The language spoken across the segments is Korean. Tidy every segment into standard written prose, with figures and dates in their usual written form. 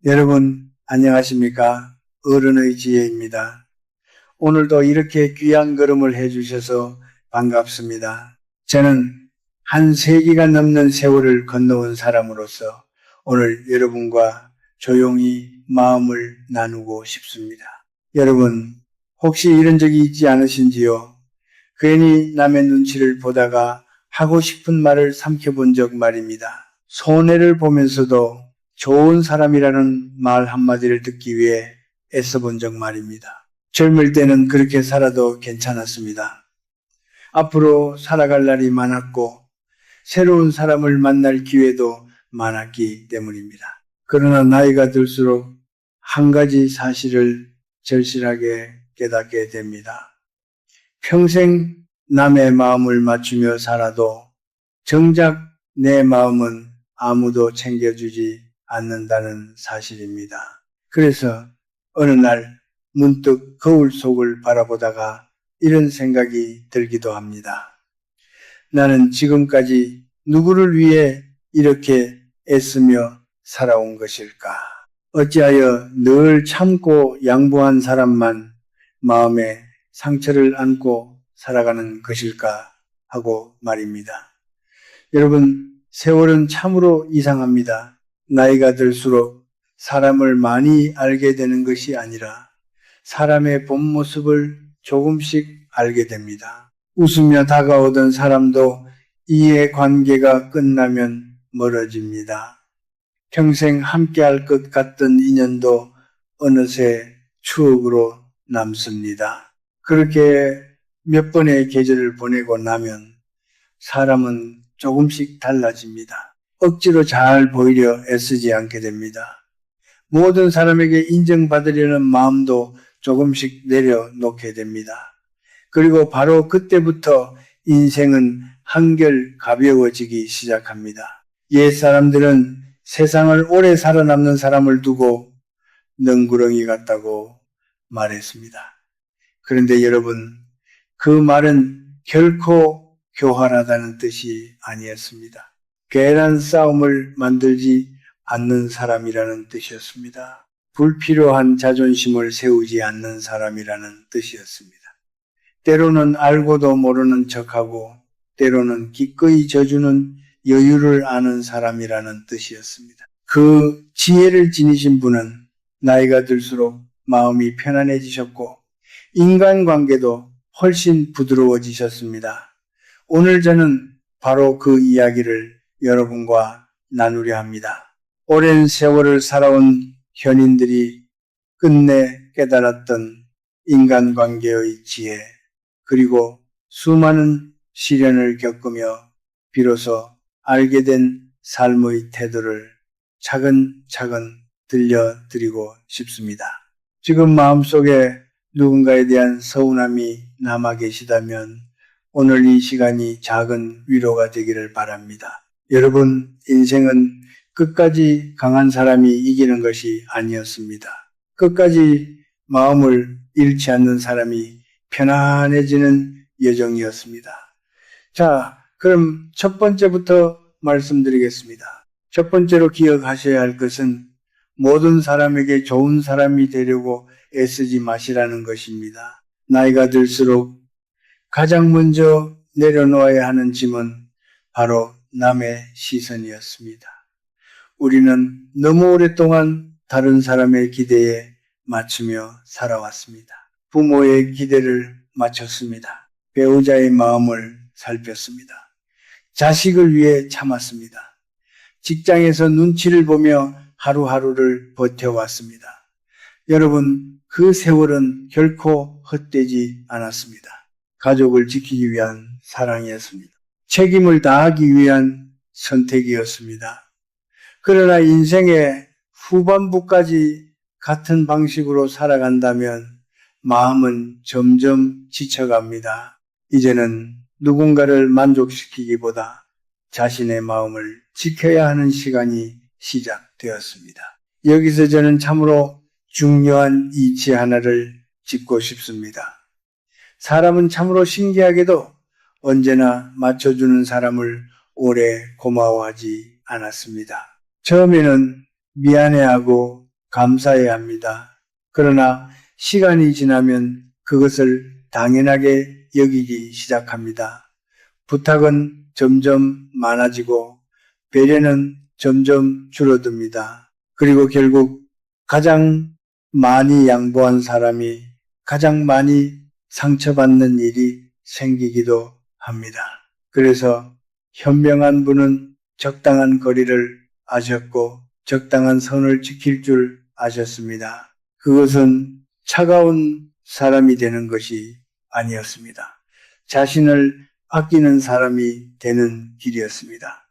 여러분 안녕하십니까? 어른의 지혜입니다. 오늘도 이렇게 귀한 걸음을 해주셔서 반갑습니다. 저는 한 세기가 넘는 세월을 건너온 사람으로서 오늘 여러분과 조용히 마음을 나누고 싶습니다. 여러분 혹시 이런 적이 있지 않으신지요? 괜히 남의 눈치를 보다가 하고 싶은 말을 삼켜본 적 말입니다. 손해를 보면서도 좋은 사람이라는 말 한마디를 듣기 위해 애써본 적 말입니다. 젊을 때는 그렇게 살아도 괜찮았습니다. 앞으로 살아갈 날이 많았고 새로운 사람을 만날 기회도 많았기 때문입니다. 그러나 나이가 들수록 한 가지 사실을 절실하게 깨닫게 됩니다. 평생 남의 마음을 맞추며 살아도 정작 내 마음은 아무도 챙겨주지 않는다는 사실입니다. 그래서 어느 날 문득 거울 속을 바라보다가 이런 생각이 들기도 합니다. 나는 지금까지 누구를 위해 이렇게 애쓰며 살아온 것일까? 어찌하여 늘 참고 양보한 사람만 마음에 상처를 안고 살아가는 것일까 하고 말입니다. 여러분, 세월은 참으로 이상합니다. 나이가 들수록 사람을 많이 알게 되는 것이 아니라 사람의 본 모습을 조금씩 알게 됩니다. 웃으며 다가오던 사람도 이해 관계가 끝나면 멀어집니다. 평생 함께할 것 같던 인연도 어느새 추억으로 남습니다. 그렇게 몇 번의 계절을 보내고 나면 사람은 조금씩 달라집니다. 억지로 잘 보이려 애쓰지 않게 됩니다. 모든 사람에게 인정받으려는 마음도 조금씩 내려놓게 됩니다. 그리고 바로 그때부터 인생은 한결 가벼워지기 시작합니다. 옛 사람들은 세상을 오래 살아남는 사람을 두고 넝구렁이 같다고 말했습니다. 그런데 여러분, 그 말은 결코 교활하다는 뜻이 아니었습니다. 괜한 싸움을 만들지 않는 사람이라는 뜻이었습니다. 불필요한 자존심을 세우지 않는 사람이라는 뜻이었습니다. 때로는 알고도 모르는 척하고 때로는 기꺼이 져주는 여유를 아는 사람이라는 뜻이었습니다. 그 지혜를 지니신 분은 나이가 들수록 마음이 편안해지셨고 인간관계도 훨씬 부드러워지셨습니다. 오늘 저는 바로 그 이야기를 여러분과 나누려 합니다. 오랜 세월을 살아온 현인들이 끝내 깨달았던 인간관계의 지혜, 그리고 수많은 시련을 겪으며 비로소 알게 된 삶의 태도를 차근차근 들려드리고 싶습니다. 지금 마음속에 누군가에 대한 서운함이 남아 계시다면 오늘 이 시간이 작은 위로가 되기를 바랍니다. 여러분, 인생은 끝까지 강한 사람이 이기는 것이 아니었습니다. 끝까지 마음을 잃지 않는 사람이 편안해지는 여정이었습니다. 자, 그럼 첫 번째부터 말씀드리겠습니다. 첫 번째로 기억하셔야 할 것은 모든 사람에게 좋은 사람이 되려고 애쓰지 마시라는 것입니다. 나이가 들수록 가장 먼저 내려놓아야 하는 짐은 바로 남의 시선이었습니다. 우리는 너무 오랫동안 다른 사람의 기대에 맞추며 살아왔습니다. 부모의 기대를 맞췄습니다. 배우자의 마음을 살폈습니다. 자식을 위해 참았습니다. 직장에서 눈치를 보며 하루하루를 버텨왔습니다. 여러분, 그 세월은 결코 헛되지 않았습니다. 가족을 지키기 위한 사랑이었습니다. 책임을 다하기 위한 선택이었습니다. 그러나 인생의 후반부까지 같은 방식으로 살아간다면 마음은 점점 지쳐갑니다. 이제는 누군가를 만족시키기보다 자신의 마음을 지켜야 하는 시간이 시작되었습니다. 여기서 저는 참으로 중요한 이치 하나를 짚고 싶습니다. 사람은 참으로 신기하게도 언제나 맞춰주는 사람을 오래 고마워하지 않았습니다. 처음에는 미안해하고 감사해야 합니다. 그러나 시간이 지나면 그것을 당연하게 여기기 시작합니다. 부탁은 점점 많아지고 배려는 점점 줄어듭니다. 그리고 결국 가장 많이 양보한 사람이 가장 많이 상처받는 일이 생기기도 합니다. 그래서 현명한 분은 적당한 거리를 아셨고 적당한 선을 지킬 줄 아셨습니다. 그것은 차가운 사람이 되는 것이 아니었습니다. 자신을 아끼는 사람이 되는 길이었습니다.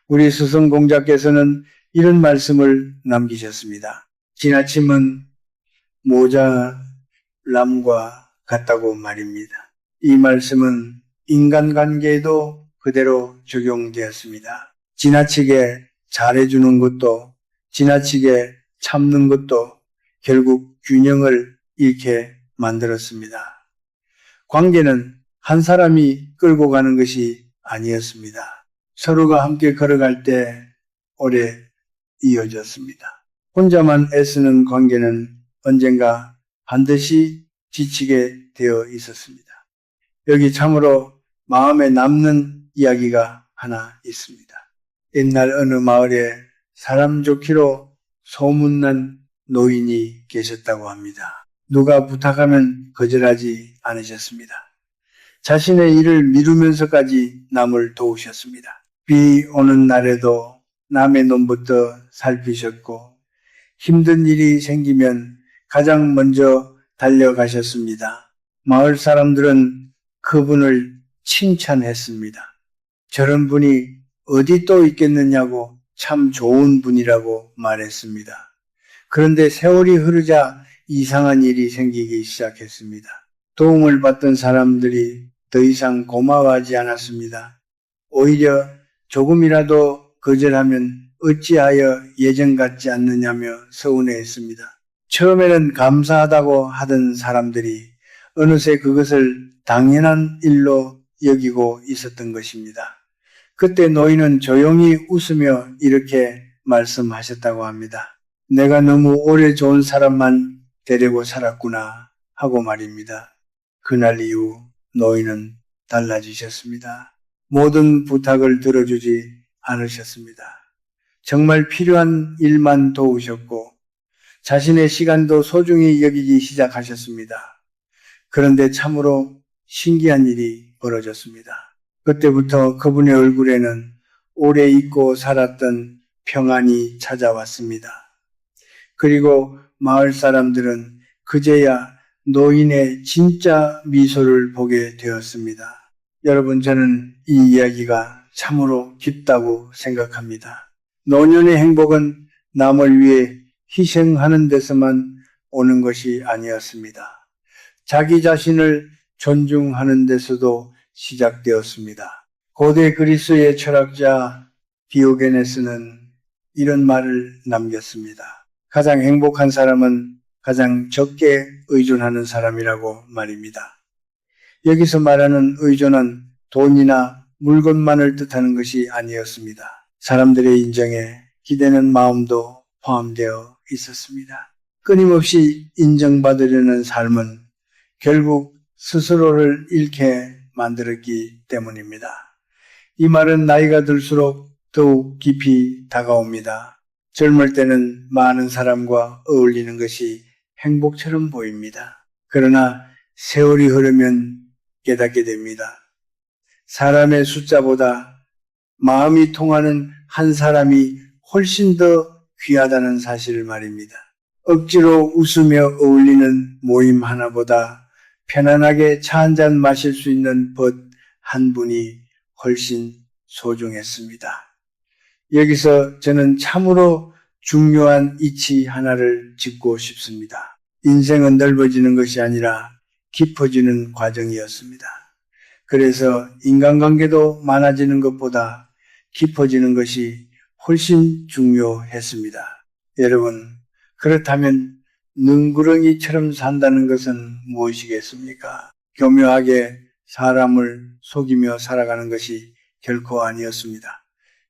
우리 스승공자께서는 이런 말씀을 남기셨습니다. 지나침은 모자람과 같다고 말입니다. 이 말씀은 인간관계에도 그대로 적용되었습니다. 지나치게 잘해주는 것도 지나치게 참는 것도 결국 균형을 잃게 만들었습니다. 관계는 한 사람이 끌고 가는 것이 아니었습니다. 서로가 함께 걸어갈 때 오래 이어졌습니다. 혼자만 애쓰는 관계는 언젠가 반드시 지치게 되어 있었습니다. 여기 참으로 마음에 남는 이야기가 하나 있습니다. 옛날 어느 마을에 사람 좋기로 소문난 노인이 계셨다고 합니다. 누가 부탁하면 거절하지 않으셨습니다. 자신의 일을 미루면서까지 남을 도우셨습니다. 비 오는 날에도 남의 논부터 살피셨고 힘든 일이 생기면 가장 먼저 달려가셨습니다. 마을 사람들은 그분을 칭찬했습니다. 저런 분이 어디 또 있겠느냐고 참 좋은 분이라고 말했습니다. 그런데 세월이 흐르자 이상한 일이 생기기 시작했습니다. 도움을 받던 사람들이 더 이상 고마워하지 않았습니다. 오히려 조금이라도 거절하면 어찌하여 예전 같지 않느냐며 서운해했습니다. 처음에는 감사하다고 하던 사람들이 어느새 그것을 당연한 일로 여기고 있었던 것입니다. 그때 노인은 조용히 웃으며 이렇게 말씀하셨다고 합니다. 내가 너무 오래 좋은 사람만 데리고 살았구나 하고 말입니다. 그날 이후 노인은 달라지셨습니다. 모든 부탁을 들어주지 않으셨습니다. 정말 필요한 일만 도우셨고 자신의 시간도 소중히 여기기 시작하셨습니다. 그런데 참으로 신기한 일이 벌어졌습니다. 그때부터 그분의 얼굴에는 오래 잊고 살았던 평안이 찾아왔습니다. 그리고 마을 사람들은 그제야 노인의 진짜 미소를 보게 되었습니다. 여러분, 저는 이 이야기가 참으로 깊다고 생각합니다. 노년의 행복은 남을 위해 희생하는 데서만 오는 것이 아니었습니다. 자기 자신을 존중하는 데서도 시작되었습니다. 고대 그리스의 철학자 디오게네스는 이런 말을 남겼습니다. 가장 행복한 사람은 가장 적게 의존하는 사람이라고 말입니다. 여기서 말하는 의존은 돈이나 물건만을 뜻하는 것이 아니었습니다. 사람들의 인정에 기대는 마음도 포함되어 있었습니다. 끊임없이 인정받으려는 삶은 결국 스스로를 잃게 만들었기 때문입니다. 이 말은 나이가 들수록 더욱 깊이 다가옵니다. 젊을 때는 많은 사람과 어울리는 것이 행복처럼 보입니다. 그러나 세월이 흐르면 깨닫게 됩니다. 사람의 숫자보다 마음이 통하는 한 사람이 훨씬 더 귀하다는 사실을 말입니다. 억지로 웃으며 어울리는 모임 하나보다 편안하게 차 한잔 마실 수 있는 벗 한 분이 훨씬 소중했습니다. 여기서 저는 참으로 중요한 이치 하나를 짚고 싶습니다. 인생은 넓어지는 것이 아니라 깊어지는 과정이었습니다. 그래서 인간관계도 많아지는 것보다 깊어지는 것이 훨씬 중요했습니다. 여러분, 그렇다면 능구렁이처럼 산다는 것은 무엇이겠습니까? 교묘하게 사람을 속이며 살아가는 것이 결코 아니었습니다.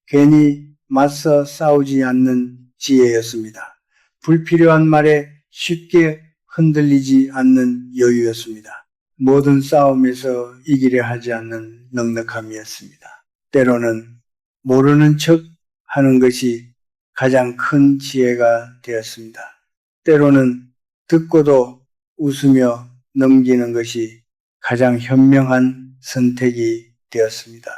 괜히 맞서 싸우지 않는 지혜였습니다. 불필요한 말에 쉽게 흔들리지 않는 여유였습니다. 모든 싸움에서 이기려 하지 않는 넉넉함이었습니다. 때로는 모르는 척 하는 것이 가장 큰 지혜가 되었습니다. 때로는 듣고도 웃으며 넘기는 것이 가장 현명한 선택이 되었습니다.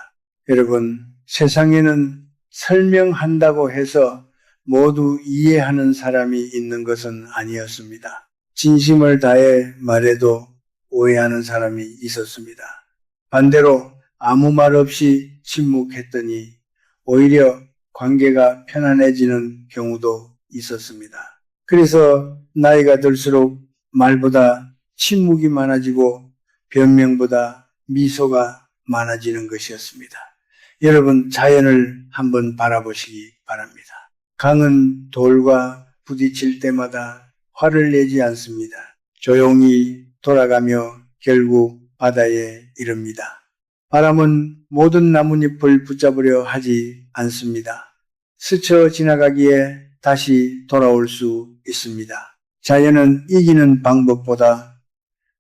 여러분, 세상에는 설명한다고 해서 모두 이해하는 사람이 있는 것은 아니었습니다. 진심을 다해 말해도 오해하는 사람이 있었습니다. 반대로 아무 말 없이 침묵했더니 오히려 관계가 편안해지는 경우도 있었습니다. 그래서 나이가 들수록 말보다 침묵이 많아지고 변명보다 미소가 많아지는 것이었습니다. 여러분, 자연을 한번 바라보시기 바랍니다. 강은 돌과 부딪힐 때마다 화를 내지 않습니다. 조용히 돌아가며 결국 바다에 이릅니다. 바람은 모든 나뭇잎을 붙잡으려 하지 않습니다. 스쳐 지나가기에 다시 돌아올 수 있습니다. 자연은 이기는 방법보다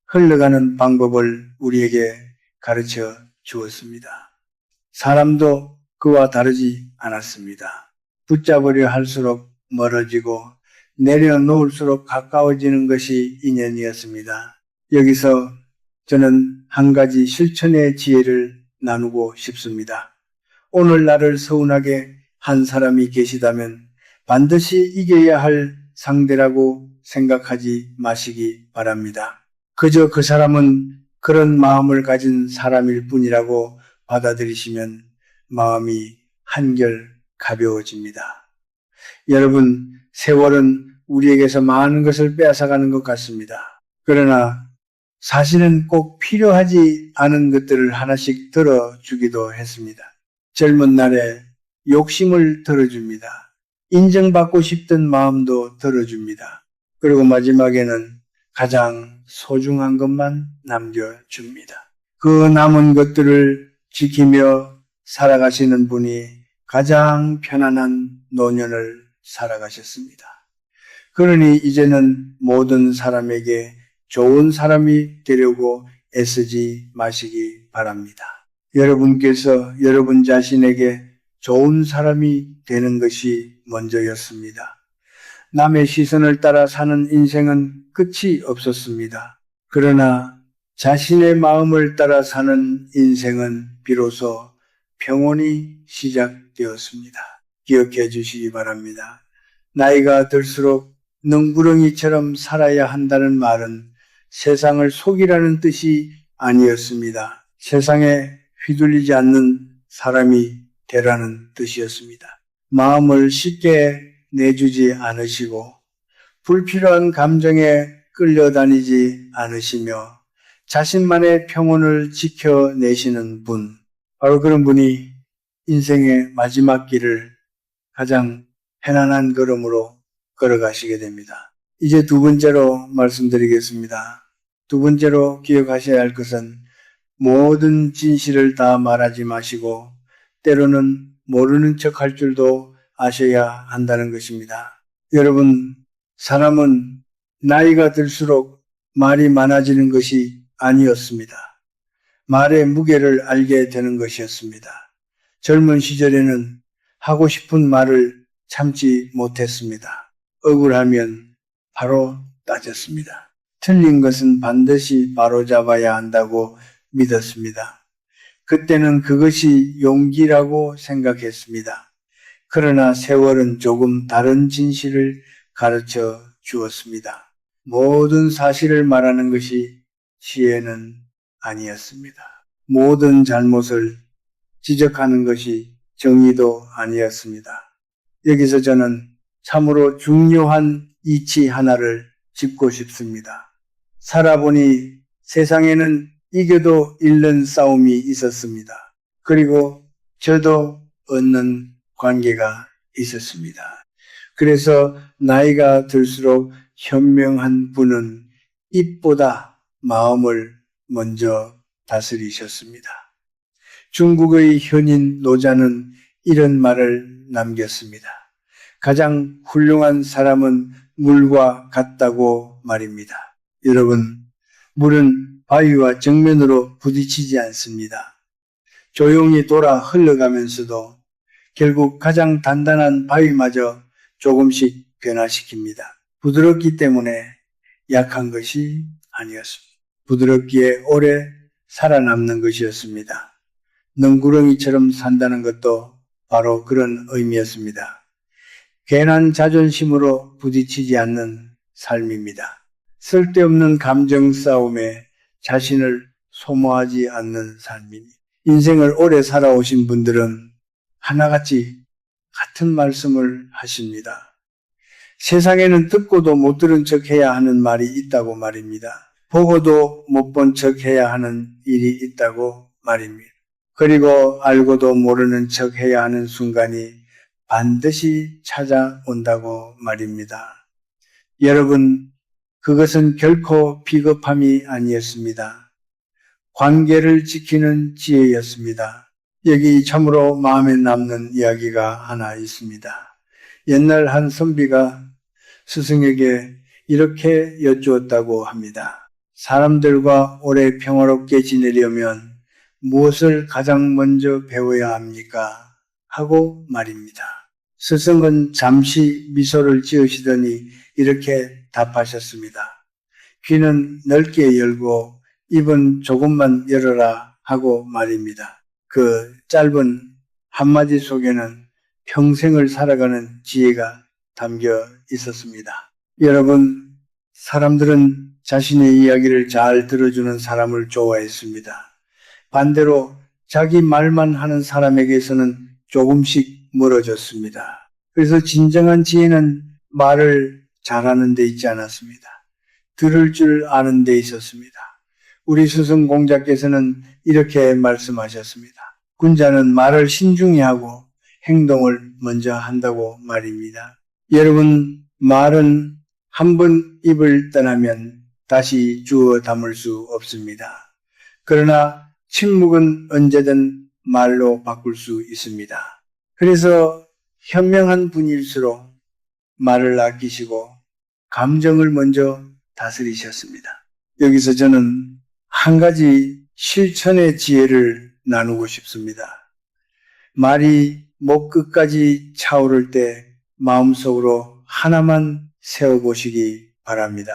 흘러가는 방법을 우리에게 가르쳐 주었습니다. 사람도 그와 다르지 않았습니다. 붙잡으려 할수록 멀어지고 내려놓을수록 가까워지는 것이 인연이었습니다. 여기서 저는 한 가지 실천의 지혜를 나누고 싶습니다. 오늘 나를 서운하게 한 사람이 계시다면 반드시 이겨야 할 상대라고 생각하지 마시기 바랍니다. 그저 그 사람은 그런 마음을 가진 사람일 뿐이라고 받아들이시면 마음이 한결 가벼워집니다. 여러분, 세월은 우리에게서 많은 것을 빼앗아가는 것 같습니다. 그러나 사실은 꼭 필요하지 않은 것들을 하나씩 들어주기도 했습니다. 젊은 날에 욕심을 들어줍니다. 인정받고 싶던 마음도 들어줍니다. 그리고 마지막에는 가장 소중한 것만 남겨줍니다. 그 남은 것들을 지키며 살아가시는 분이 가장 편안한 노년을 살아가셨습니다. 그러니 이제는 모든 사람에게 좋은 사람이 되려고 애쓰지 마시기 바랍니다. 여러분께서 여러분 자신에게 좋은 사람이 되는 것이 먼저였습니다. 남의 시선을 따라 사는 인생은 끝이 없었습니다. 그러나 자신의 마음을 따라 사는 인생은 비로소 평온이 시작되었습니다. 기억해 주시기 바랍니다. 나이가 들수록 능구렁이처럼 살아야 한다는 말은 세상을 속이라는 뜻이 아니었습니다. 세상에 휘둘리지 않는 사람이 되라는 뜻이었습니다. 마음을 쉽게 내주지 않으시고 불필요한 감정에 끌려다니지 않으시며 자신만의 평온을 지켜내시는 분, 바로 그런 분이 인생의 마지막 길을 가장 편안한 걸음으로 걸어가시게 됩니다. 이제 두 번째로 말씀드리겠습니다. 두 번째로 기억하셔야 할 것은 모든 진실을 다 말하지 마시고 때로는 모르는 척 할 줄도 아셔야 한다는 것입니다. 여러분, 사람은 나이가 들수록 말이 많아지는 것이 아니었습니다. 말의 무게를 알게 되는 것이었습니다. 젊은 시절에는 하고 싶은 말을 참지 못했습니다. 억울하면 바로 따졌습니다. 틀린 것은 반드시 바로잡아야 한다고 믿었습니다. 그때는 그것이 용기라고 생각했습니다. 그러나 세월은 조금 다른 진실을 가르쳐 주었습니다. 모든 사실을 말하는 것이 지혜는 아니었습니다. 모든 잘못을 지적하는 것이 정의도 아니었습니다. 여기서 저는 참으로 중요한 이치 하나를 짚고 싶습니다. 살아보니 세상에는 이겨도 잃는 싸움이 있었습니다. 그리고 저도 얻는 관계가 있었습니다. 그래서 나이가 들수록 현명한 분은 입보다 마음을 먼저 다스리셨습니다. 중국의 현인 노자는 이런 말을 남겼습니다. 가장 훌륭한 사람은 물과 같다고 말입니다. 여러분, 물은 바위와 정면으로 부딪히지 않습니다. 조용히 돌아 흘러가면서도 결국 가장 단단한 바위마저 조금씩 변화시킵니다. 부드럽기 때문에 약한 것이 아니었습니다. 부드럽기에 오래 살아남는 것이었습니다. 능구렁이처럼 산다는 것도 바로 그런 의미였습니다. 괜한 자존심으로 부딪히지 않는 삶입니다. 쓸데없는 감정 싸움에 자신을 소모하지 않는 삶입니다. 인생을 오래 살아오신 분들은 하나같이 같은 말씀을 하십니다. 세상에는 듣고도 못 들은 척 해야 하는 말이 있다고 말입니다. 보고도 못 본 척 해야 하는 일이 있다고 말입니다. 그리고 알고도 모르는 척 해야 하는 순간이 반드시 찾아온다고 말입니다. 여러분, 그것은 결코 비겁함이 아니었습니다. 관계를 지키는 지혜였습니다. 여기 참으로 마음에 남는 이야기가 하나 있습니다. 옛날 한 선비가 스승에게 이렇게 여쭈었다고 합니다. 사람들과 오래 평화롭게 지내려면 무엇을 가장 먼저 배워야 합니까? 하고 말입니다. 스승은 잠시 미소를 지으시더니 이렇게 답하셨습니다. 귀는 넓게 열고 입은 조금만 열어라 하고 말입니다. 그 짧은 한마디 속에는 평생을 살아가는 지혜가 담겨 있었습니다. 여러분, 사람들은 자신의 이야기를 잘 들어주는 사람을 좋아했습니다. 반대로 자기 말만 하는 사람에게서는 조금씩 멀어졌습니다. 그래서 진정한 지혜는 말을 잘하는 데 있지 않았습니다. 들을 줄 아는 데 있었습니다. 우리 스승 공자께서는 이렇게 말씀하셨습니다. 군자는 말을 신중히 하고 행동을 먼저 한다고 말입니다. 여러분, 말은 한 번 입을 떠나면 다시 주워 담을 수 없습니다. 그러나 침묵은 언제든 말로 바꿀 수 있습니다. 그래서 현명한 분일수록 말을 아끼시고 감정을 먼저 다스리셨습니다. 여기서 저는 한 가지 실천의 지혜를 나누고 싶습니다. 말이 목 끝까지 차오를 때 마음속으로 하나만 세워보시기 바랍니다.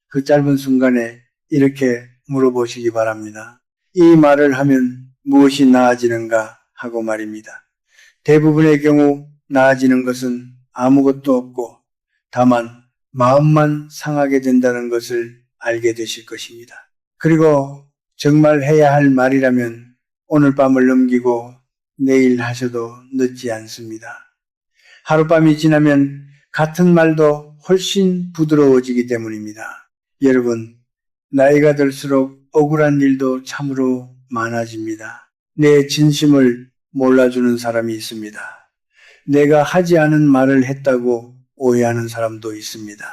그 짧은 순간에 이렇게 물어보시기 바랍니다. 이 말을 하면 무엇이 나아지는가 하고 말입니다. 대부분의 경우 나아지는 것은 아무것도 없고 다만 마음만 상하게 된다는 것을 알게 되실 것입니다. 그리고 정말 해야 할 말이라면 오늘 밤을 넘기고 내일 하셔도 늦지 않습니다. 하룻밤이 지나면 같은 말도 훨씬 부드러워지기 때문입니다. 여러분, 나이가 들수록 억울한 일도 참으로 많아집니다. 내 진심을 몰라주는 사람이 있습니다. 내가 하지 않은 말을 했다고 오해하는 사람도 있습니다.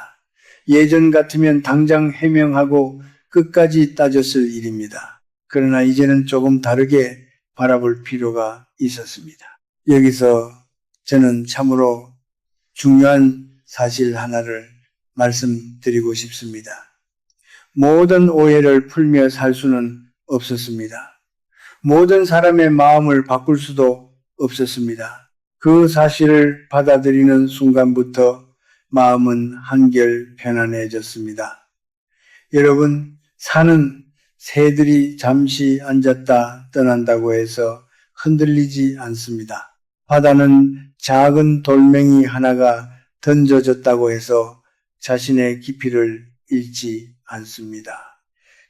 예전 같으면 당장 해명하고 끝까지 따졌을 일입니다. 그러나 이제는 조금 다르게 바라볼 필요가 있었습니다. 여기서 저는 참으로 중요한 사실 하나를 말씀드리고 싶습니다. 모든 오해를 풀며 살 수는 없었습니다. 모든 사람의 마음을 바꿀 수도 없었습니다. 그 사실을 받아들이는 순간부터 마음은 한결 편안해졌습니다. 여러분, 산은 새들이 잠시 앉았다 떠난다고 해서 흔들리지 않습니다. 바다는 작은 돌멩이 하나가 던져졌다고 해서 자신의 깊이를 잃지 않습니다.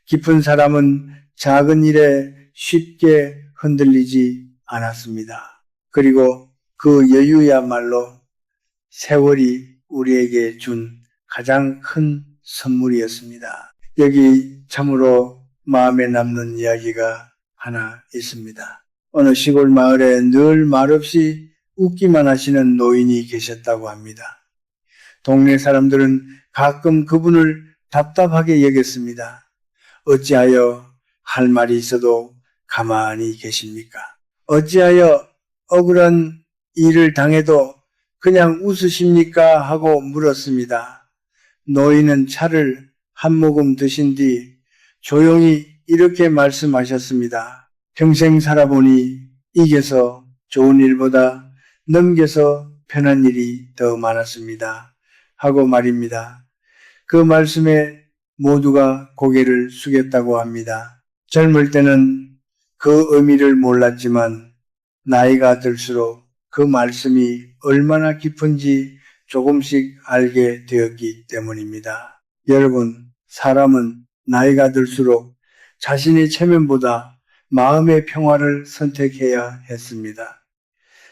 깊은 사람은 작은 일에 쉽게 흔들리지 않았습니다. 그리고 그 여유야말로 세월이 우리에게 준 가장 큰 선물이었습니다. 여기 참으로 마음에 남는 이야기가 하나 있습니다. 어느 시골 마을에 늘 말없이 웃기만 하시는 노인이 계셨다고 합니다. 동네 사람들은 가끔 그분을 답답하게 여겼습니다. 어찌하여 할 말이 있어도 가만히 계십니까? 어찌하여 억울한 일을 당해도 그냥 웃으십니까? 하고 물었습니다. 노인은 차를 한 모금 드신 뒤 조용히 이렇게 말씀하셨습니다. 평생 살아보니 이겨서 좋은 일보다 넘겨서 편한 일이 더 많았습니다. 하고 말입니다. 그 말씀에 모두가 고개를 숙였다고 합니다. 젊을 때는 그 의미를 몰랐지만 나이가 들수록 그 말씀이 얼마나 깊은지 조금씩 알게 되었기 때문입니다. 여러분, 사람은 나이가 들수록 자신의 체면보다 마음의 평화를 선택해야 했습니다.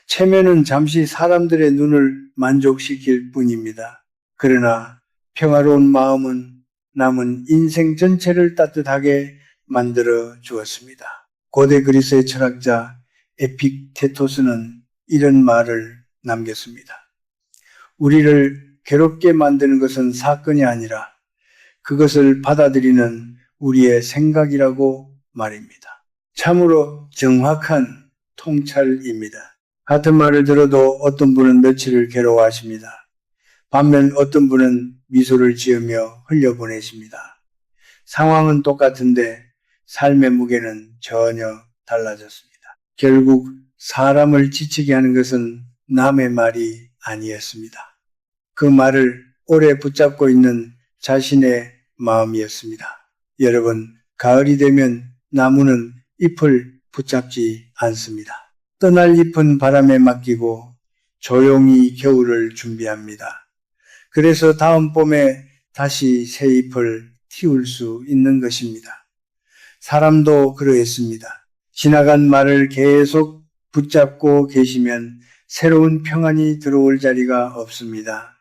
체면은 잠시 사람들의 눈을 만족시킬 뿐입니다. 그러나 평화로운 마음은 남은 인생 전체를 따뜻하게 만들어 주었습니다. 고대 그리스의 철학자 에픽테토스는 이런 말을 남겼습니다. 우리를 괴롭게 만드는 것은 사건이 아니라 그것을 받아들이는 우리의 생각이라고 말입니다. 참으로 정확한 통찰입니다. 같은 말을 들어도 어떤 분은 며칠을 괴로워하십니다. 반면 어떤 분은 미소를 지으며 흘려보내십니다. 상황은 똑같은데 삶의 무게는 전혀 달라졌습니다. 결국 사람을 지치게 하는 것은 남의 말이 아니었습니다. 그 말을 오래 붙잡고 있는 자신의 마음이었습니다. 여러분, 가을이 되면 나무는 잎을 붙잡지 않습니다. 떠날 잎은 바람에 맡기고 조용히 겨울을 준비합니다. 그래서 다음 봄에 다시 새 잎을 틔울 수 있는 것입니다. 사람도 그러했습니다. 지나간 말을 계속 붙잡고 계시면 새로운 평안이 들어올 자리가 없습니다.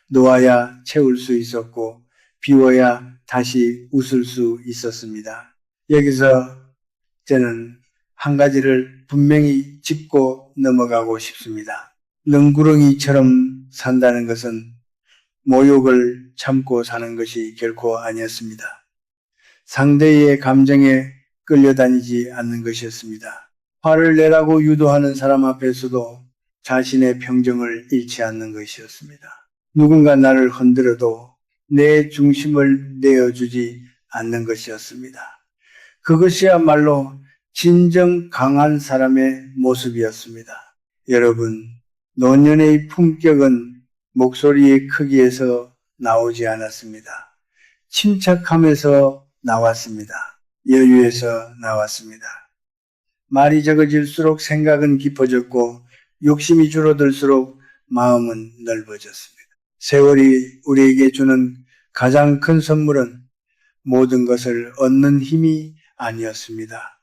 놓아야 채울 수 있었고 비워야 다시 웃을 수 있었습니다. 여기서 저는 한 가지를 분명히 짚고 넘어가고 싶습니다. 능구렁이처럼 산다는 것은 모욕을 참고 사는 것이 결코 아니었습니다. 상대의 감정에 끌려다니지 않는 것이었습니다. 화를 내라고 유도하는 사람 앞에서도 자신의 평정을 잃지 않는 것이었습니다. 누군가 나를 흔들어도 내 중심을 내어주지 않는 것이었습니다. 그것이야말로 진정 강한 사람의 모습이었습니다. 여러분, 노년의 품격은 목소리의 크기에서 나오지 않았습니다. 침착함에서 나왔습니다. 여유에서 나왔습니다. 말이 적어질수록 생각은 깊어졌고 욕심이 줄어들수록 마음은 넓어졌습니다. 세월이 우리에게 주는 가장 큰 선물은 모든 것을 얻는 힘이 아니었습니다.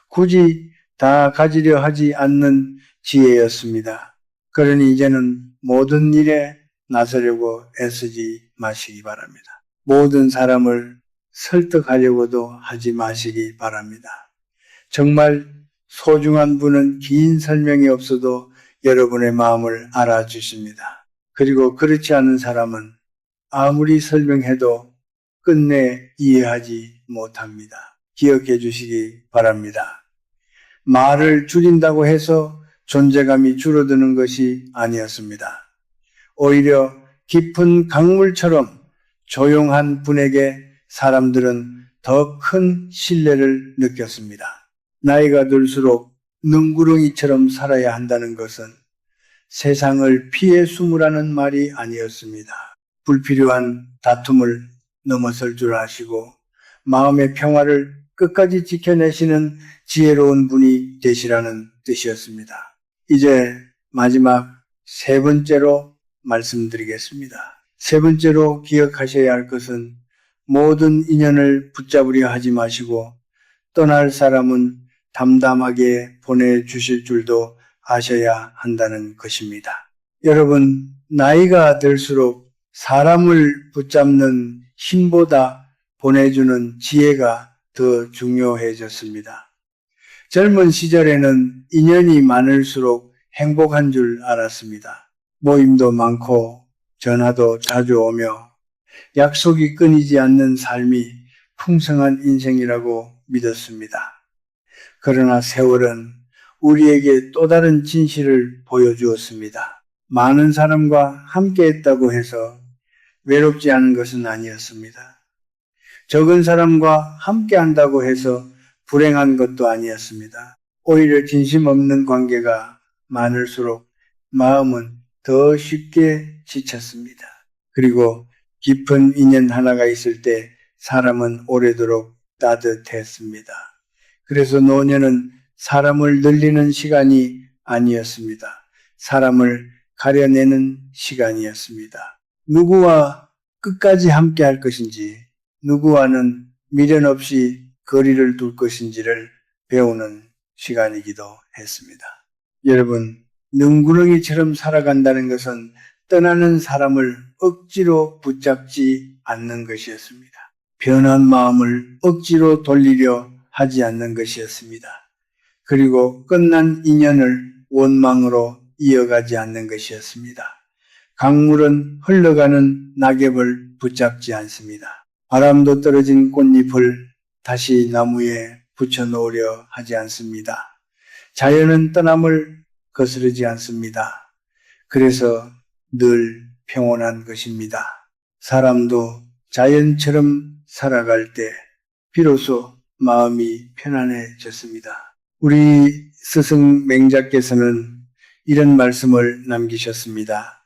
굳이 다 가지려 하지 않는 지혜였습니다. 그러니 이제는 모든 일에 나서려고 애쓰지 마시기 바랍니다. 모든 사람을 설득하려고도 하지 마시기 바랍니다. 정말 소중한 분은 긴 설명이 없어도 여러분의 마음을 알아주십니다. 그리고 그렇지 않은 사람은 아무리 설명해도 끝내 이해하지 못합니다. 기억해 주시기 바랍니다. 말을 줄인다고 해서 존재감이 줄어드는 것이 아니었습니다. 오히려 깊은 강물처럼 조용한 분에게 사람들은 더 큰 신뢰를 느꼈습니다. 나이가 들수록 능구렁이처럼 살아야 한다는 것은 세상을 피해 숨으라는 말이 아니었습니다. 불필요한 다툼을 넘어설 줄 아시고 마음의 평화를 끝까지 지켜내시는 지혜로운 분이 되시라는 뜻이었습니다. 이제 마지막 세 번째로 말씀드리겠습니다. 세 번째로 기억하셔야 할 것은 모든 인연을 붙잡으려 하지 마시고 떠날 사람은 담담하게 보내주실 줄도 아셔야 한다는 것입니다. 여러분, 나이가 들수록 사람을 붙잡는 힘보다 보내주는 지혜가 더 중요해졌습니다. 젊은 시절에는 인연이 많을수록 행복한 줄 알았습니다. 모임도 많고 전화도 자주 오며 약속이 끊이지 않는 삶이 풍성한 인생이라고 믿었습니다. 그러나 세월은 우리에게 또 다른 진실을 보여주었습니다. 많은 사람과 함께 했다고 해서 외롭지 않은 것은 아니었습니다. 적은 사람과 함께 한다고 해서 불행한 것도 아니었습니다. 오히려 진심 없는 관계가 많을수록 마음은 더 쉽게 지쳤습니다. 그리고 깊은 인연 하나가 있을 때 사람은 오래도록 따뜻했습니다. 그래서 노년은 사람을 늘리는 시간이 아니었습니다. 사람을 가려내는 시간이었습니다. 누구와 끝까지 함께 할 것인지, 누구와는 미련 없이 거리를 둘 것인지를 배우는 시간이기도 했습니다. 여러분, 능구렁이처럼 살아간다는 것은 떠나는 사람을 억지로 붙잡지 않는 것이었습니다. 변한 마음을 억지로 돌리려 하지 않는 것이었습니다. 그리고 끝난 인연을 원망으로 이어가지 않는 것이었습니다. 강물은 흘러가는 낙엽을 붙잡지 않습니다. 바람도 떨어진 꽃잎을 다시 나무에 붙여놓으려 하지 않습니다. 자연은 떠남을 거스르지 않습니다. 그래서 늘 평온한 것입니다. 사람도 자연처럼 살아갈 때 비로소 마음이 편안해졌습니다. 우리 스승 맹자께서는 이런 말씀을 남기셨습니다.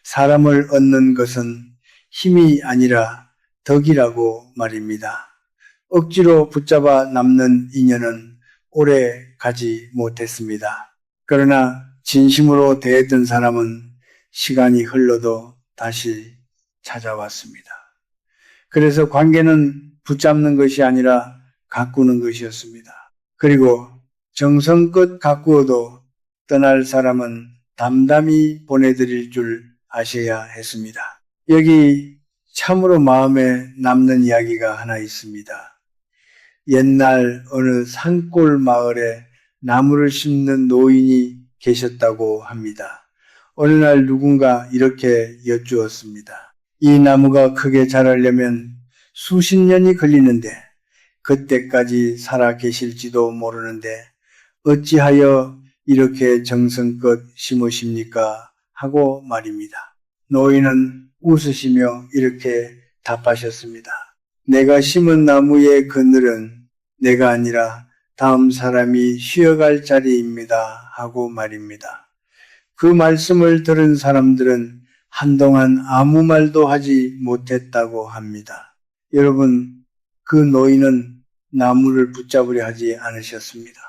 사람을 얻는 것은 힘이 아니라 덕이라고 말입니다. 억지로 붙잡아 남는 인연은 오래 가지 못했습니다. 그러나 진심으로 대했던 사람은 시간이 흘러도 다시 찾아왔습니다. 그래서 관계는 붙잡는 것이 아니라 가꾸는 것이었습니다. 그리고 정성껏 가꾸어도 떠날 사람은 담담히 보내드릴 줄 아셔야 했습니다. 여기 참으로 마음에 남는 이야기가 하나 있습니다. 옛날 어느 산골 마을에 나무를 심는 노인이 계셨다고 합니다. 어느 날 누군가 이렇게 여쭈었습니다. 이 나무가 크게 자라려면 수십 년이 걸리는데 그때까지 살아 계실지도 모르는데 어찌하여 이렇게 정성껏 심으십니까? 하고 말입니다. 노인은 웃으시며 이렇게 답하셨습니다. 내가 심은 나무의 그늘은 내가 아니라 다음 사람이 쉬어갈 자리입니다. 하고 말입니다. 그 말씀을 들은 사람들은 한동안 아무 말도 하지 못했다고 합니다. 여러분, 그 노인은 나무를 붙잡으려 하지 않으셨습니다.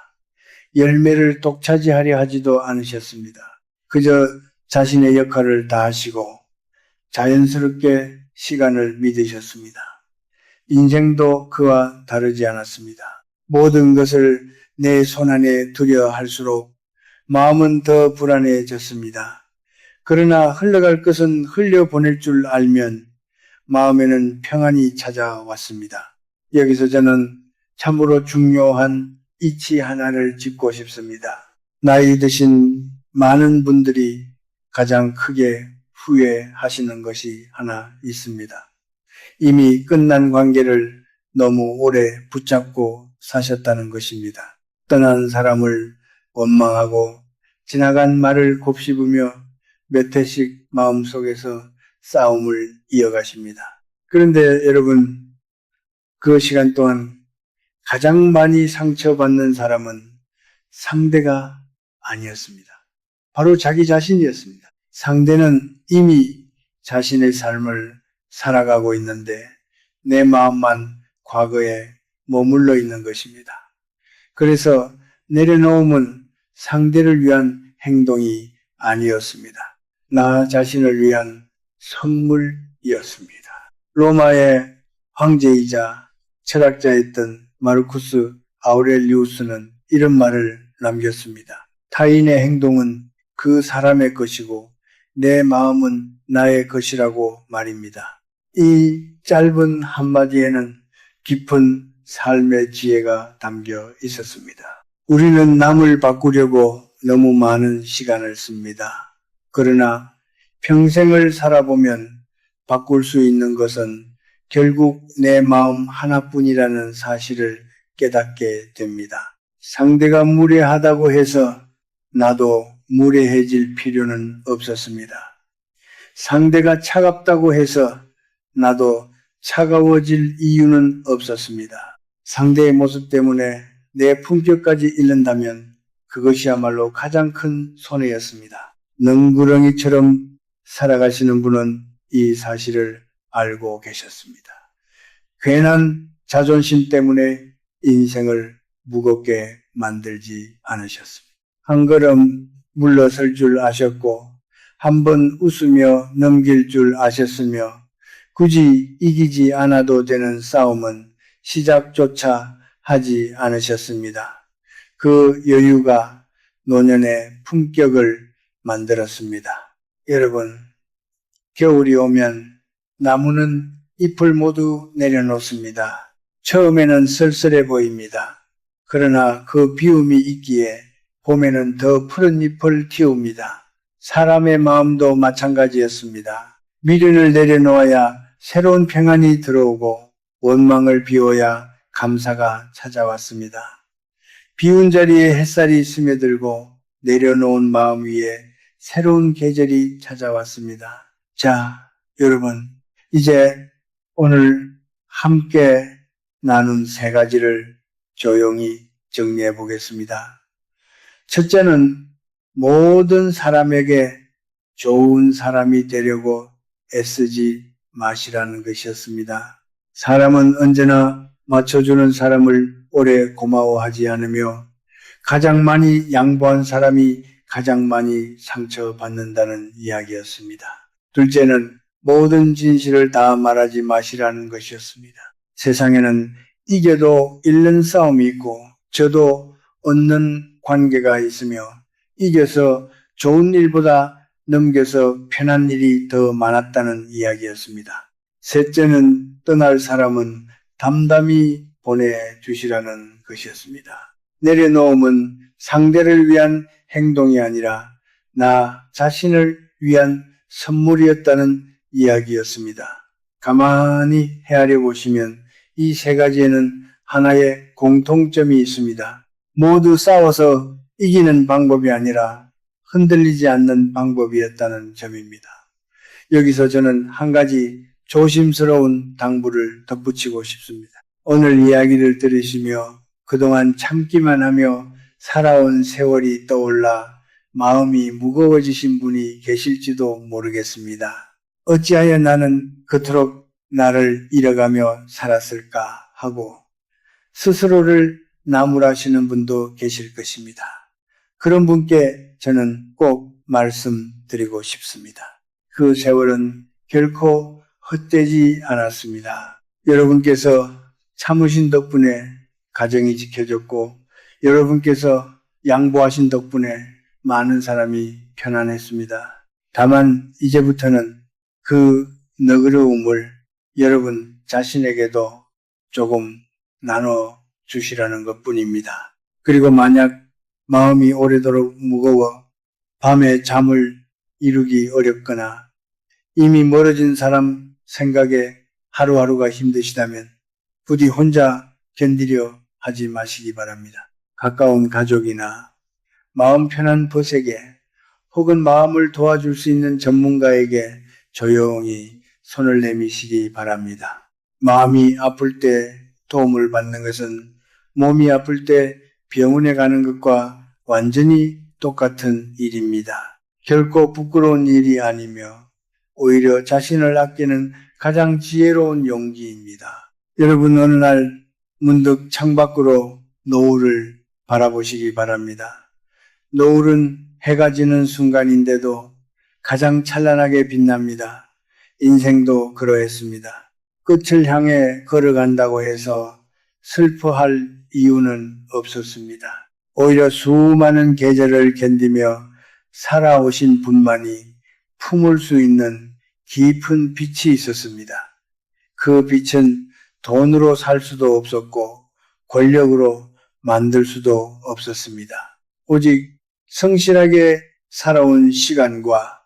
열매를 독차지하려 하지도 않으셨습니다. 그저 자신의 역할을 다하시고 자연스럽게 시간을 믿으셨습니다. 인생도 그와 다르지 않았습니다. 모든 것을 내 손안에 두려 할수록 마음은 더 불안해졌습니다. 그러나 흘러갈 것은 흘려보낼 줄 알면 마음에는 평안이 찾아왔습니다. 여기서 저는 참으로 중요한 이치 하나를 짚고 싶습니다. 나이 드신 많은 분들이 가장 크게 후회하시는 것이 하나 있습니다. 이미 끝난 관계를 너무 오래 붙잡고 사셨다는 것입니다. 떠난 사람을 원망하고 지나간 말을 곱씹으며 몇 회씩 마음속에서 싸움을 이어가십니다. 그런데 여러분, 그 시간 동안 가장 많이 상처받는 사람은 상대가 아니었습니다. 바로 자기 자신이었습니다. 상대는 이미 자신의 삶을 살아가고 있는데 내 마음만 과거에 머물러 있는 것입니다. 그래서 내려놓음은 상대를 위한 행동이 아니었습니다. 나 자신을 위한 선물이었습니다. 로마의 황제이자 철학자였던 마르쿠스 아우렐리우스는 이런 말을 남겼습니다. 타인의 행동은 그 사람의 것이고 내 마음은 나의 것이라고 말입니다. 이 짧은 한마디에는 깊은 삶의 지혜가 담겨 있었습니다. 우리는 남을 바꾸려고 너무 많은 시간을 씁니다. 그러나 평생을 살아보면 바꿀 수 있는 것은 결국 내 마음 하나뿐이라는 사실을 깨닫게 됩니다. 상대가 무례하다고 해서 나도 무례해질 필요는 없었습니다. 상대가 차갑다고 해서 나도 차가워질 이유는 없었습니다. 상대의 모습 때문에 내 품격까지 잃는다면 그것이야말로 가장 큰 손해였습니다. 능구렁이처럼 살아가시는 분은 이 사실을 알고 계셨습니다. 괜한 자존심 때문에 인생을 무겁게 만들지 않으셨습니다. 한 걸음 물러설 줄 아셨고 한 번 웃으며 넘길 줄 아셨으며 굳이 이기지 않아도 되는 싸움은 시작조차 하지 않으셨습니다. 그 여유가 노년의 품격을 만들었습니다. 여러분, 겨울이 오면 나무는 잎을 모두 내려놓습니다. 처음에는 쓸쓸해 보입니다. 그러나 그 비움이 있기에 봄에는 더 푸른 잎을 틔웁니다. 사람의 마음도 마찬가지였습니다. 미련을 내려놓아야 새로운 평안이 들어오고 원망을 비워야 감사가 찾아왔습니다. 비운 자리에 햇살이 스며들고 내려놓은 마음 위에 새로운 계절이 찾아왔습니다. 자, 여러분, 이제 오늘 함께 나눈 세 가지를 조용히 정리해 보겠습니다. 첫째는 모든 사람에게 좋은 사람이 되려고 애쓰지 마시라는 것이었습니다. 사람은 언제나 맞춰주는 사람을 오래 고마워하지 않으며 가장 많이 양보한 사람이 가장 많이 상처받는다는 이야기였습니다. 둘째는 모든 진실을 다 말하지 마시라는 것이었습니다. 세상에는 이겨도 잃는 싸움이 있고 저도 얻는 관계가 있으며 이겨서 좋은 일보다 넘겨서 편한 일이 더 많았다는 이야기였습니다. 셋째는 떠날 사람은 담담히 보내주시라는 것이었습니다. 내려놓음은 상대를 위한 행동이 아니라 나 자신을 위한 선물이었다는 이야기였습니다. 가만히 헤아려 보시면 이 세 가지에는 하나의 공통점이 있습니다. 모두 싸워서 이기는 방법이 아니라 흔들리지 않는 방법이었다는 점입니다. 여기서 저는 한 가지 조심스러운 당부를 덧붙이고 싶습니다. 오늘 이야기를 들으시며 그동안 참기만 하며 살아온 세월이 떠올라 마음이 무거워지신 분이 계실지도 모르겠습니다. 어찌하여 나는 그토록 나를 잃어가며 살았을까 하고 스스로를 나무라시는 분도 계실 것입니다. 그런 분께 저는 꼭 말씀드리고 싶습니다. 그 세월은 결코 헛되지 않았습니다. 여러분께서 참으신 덕분에 가정이 지켜졌고 여러분께서 양보하신 덕분에 많은 사람이 편안했습니다. 다만 이제부터는 그 너그러움을 여러분 자신에게도 조금 나눠주시라는 것뿐입니다. 그리고 만약 마음이 오래도록 무거워 밤에 잠을 이루기 어렵거나 이미 멀어진 사람 생각에 하루하루가 힘드시다면 부디 혼자 견디려 하지 마시기 바랍니다. 가까운 가족이나 마음 편한 벗에게 혹은 마음을 도와줄 수 있는 전문가에게 조용히 손을 내미시기 바랍니다. 마음이 아플 때 도움을 받는 것은 몸이 아플 때 병원에 가는 것과 완전히 똑같은 일입니다. 결코 부끄러운 일이 아니며 오히려 자신을 아끼는 가장 지혜로운 용기입니다. 여러분 어느 날 문득 창밖으로 노을을 바라보시기 바랍니다. 노을은 해가 지는 순간인데도 가장 찬란하게 빛납니다. 인생도 그러했습니다. 끝을 향해 걸어간다고 해서 슬퍼할 이유는 없었습니다. 오히려 수많은 계절을 견디며 살아오신 분만이 품을 수 있는 깊은 빛이 있었습니다. 그 빛은 돈으로 살 수도 없었고 권력으로 만들 수도 없었습니다. 오직 성실하게 살아온 시간과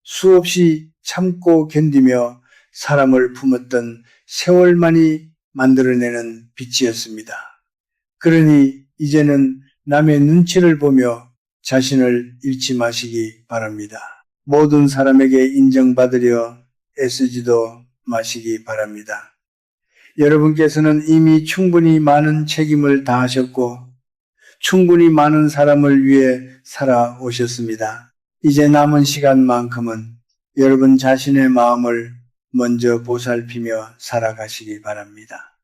수없이 참고 견디며 사람을 품었던 세월만이 만들어내는 빛이었습니다. 그러니 이제는 남의 눈치를 보며 자신을 잃지 마시기 바랍니다. 모든 사람에게 인정받으려 애쓰지도 마시기 바랍니다. 여러분께서는 이미 충분히 많은 책임을 다하셨고 충분히 많은 사람을 위해 살아오셨습니다. 이제 남은 시간만큼은 여러분 자신의 마음을 먼저 보살피며 살아가시기 바랍니다.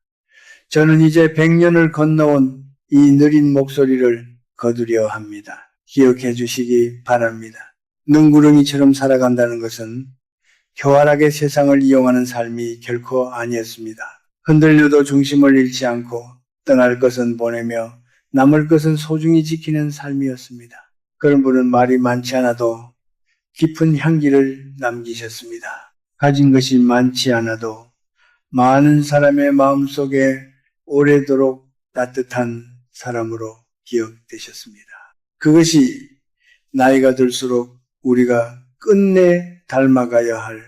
저는 이제 100년을 건너온 이 느린 목소리를 거두려 합니다. 기억해 주시기 바랍니다. 능구렁이처럼 살아간다는 것은 교활하게 세상을 이용하는 삶이 결코 아니었습니다. 흔들려도 중심을 잃지 않고 떠날 것은 보내며 남을 것은 소중히 지키는 삶이었습니다. 그런 분은 말이 많지 않아도 깊은 향기를 남기셨습니다. 가진 것이 많지 않아도 많은 사람의 마음속에 오래도록 따뜻한 사람으로 기억되셨습니다. 그것이 나이가 들수록 우리가 끝내 닮아가야 할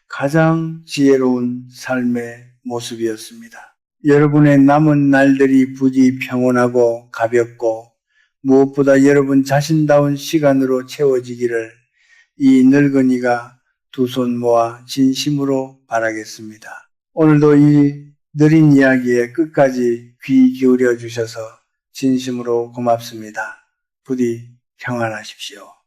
가장 지혜로운 삶의 모습이었습니다. 여러분의 남은 날들이 부디 평온하고 가볍고 무엇보다 여러분 자신다운 시간으로 채워지기를 이 늙은이가 두 손 모아 진심으로 바라겠습니다. 오늘도 이 느린 이야기에 끝까지 귀 기울여 주셔서 진심으로 고맙습니다. 부디 평안하십시오.